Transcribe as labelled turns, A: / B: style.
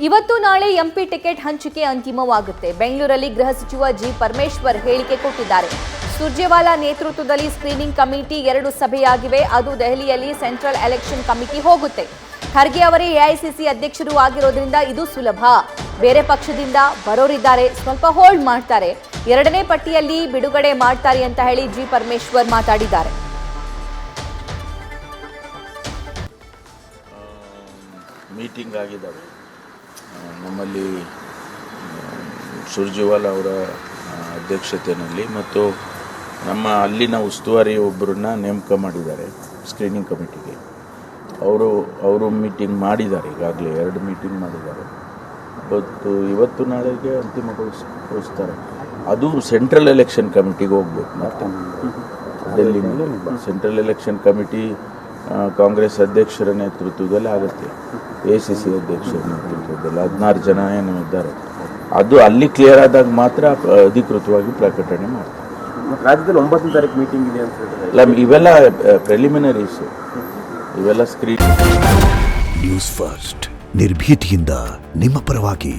A: ಇವತ್ತು ನಾಳೆ MP ticket ಹಂಚಿಕೆ ಅಂತಿಮವಾಗುತ್ತೆ. ಬೆಂಗಳೂರಲ್ಲಿ ಗೃಹ ಸಚಿವ ಜಿ ಪರಮೇಶ್ವರ್ ಹೇಳಿಕೆ ಕೊಟ್ಟಿದ್ದಾರೆ. ಸುರ್ಜೇವಾಲಾ ನೇತೃತ್ವದಲ್ಲಿ ಸ್ಕ್ರೀನಿಂಗ್ ಕಮಿಟಿ 2 ಸಭೆಯಾಗಿವೆ. ಅದು ದೆಹಲಿಯಲ್ಲಿ ಸೆಂಟ್ರಲ್ ಎಲೆಕ್ಷನ್ ಕಮಿಟಿ ಹೋಗುತ್ತೆ. ಖರ್ಗೆ ಅವರೇ ಎಐಸಿಸಿ ಅಧ್ಯಕ್ಷರು ಆಗಿರೋದ್ರಿಂದ ಇದು ಸುಲಭ. ಬೇರೆ ಪಕ್ಷದಿಂದ ಬರೋರಿದ್ದಾರೆ, ಸ್ವಲ್ಪ ಹೋಲ್ಡ್ ಮಾಡ್ತಾರೆ. 2ನೇ ಪಟ್ಟಿಯಲ್ಲಿ ಬಿಡುಗಡೆ ಮಾಡ್ತಾರೆ ಅಂತ ಹೇಳಿ ಜಿ ಪರಮೇಶ್ವರ್ ಮಾತಾಡಿದ್ದಾರೆ.
B: ಮೀಟಿಂಗ್ ಆಗಿದ್ದಾವೆ. ನಮ್ಮಲ್ಲಿ ಸುರ್ಜೇವಾಲಾ ಅವರ ಅಧ್ಯಕ್ಷತೆಯಲ್ಲಿ ಮತ್ತು ನಮ್ಮ ಅಲ್ಲಿನ ಉಸ್ತುವಾರಿ ಒಬ್ಬರನ್ನ ನೇಮಕ ಮಾಡಿದ್ದಾರೆ ಸ್ಕ್ರೀನಿಂಗ್ ಕಮಿಟಿಗೆ. ಅವರು ಮೀಟಿಂಗ್ ಮಾಡಿದ್ದಾರೆ, ಈಗಾಗಲೇ 2 ಮೀಟಿಂಗ್ ಮಾಡಿದ್ದಾರೆ. ಇವತ್ತು ನಾಳೆಗೆ ಅಂತಿಮಗೊಳಿಸ್ತಾರೆ. ಅದು ಸೆಂಟ್ರಲ್ ಎಲೆಕ್ಷನ್ ಕಮಿಟಿಗೆ ಹೋಗ್ಬೇಕು. ಮತ್ತೆ ಡೆಲ್ಲಿನಲ್ಲಿ ಸೆಂಟ್ರಲ್ ಎಲೆಕ್ಷನ್ ಕಮಿಟಿ ಕಾಂಗ್ರೆಸ್ ಅಧ್ಯಕ್ಷರ ನೇತೃತ್ವದಲ್ಲಿ ಆಗುತ್ತೆ. ACC ಅಧ್ಯಕ್ಷರ ನೇತೃತ್ವದಲ್ಲಿ 16 ಜನ ಏನು ಇದ್ದಾರೆ. ಅದು ಅಲ್ಲಿ ಕ್ಲಿಯರ್ ಆದಾಗ ಮಾತ್ರ ಅಧಿಕೃತವಾಗಿ ಪ್ರಕಟಣೆ ಮಾಡ್ತಾರೆ.
C: ರಾಜ್ಯದಲ್ಲಿ 9ನೇ ತಾರೀಕು ಮೀಟಿಂಗ್ ಇದೆ ಅಂತ ಹೇಳಿದ್ರೆ
B: ಇಲ್ಲ, ಇವೆಲ್ಲ ಪ್ರಿಲಿಮಿನರೀಸ್, ಇವೆಲ್ಲ ಸ್ಕ್ರೀನ್.
D: ನ್ಯೂಸ್ ಫಸ್ಟ್ ನಿರ್ಭೀತಿಯಿಂದ ನಿಮ್ಮ ಪರವಾಗಿ.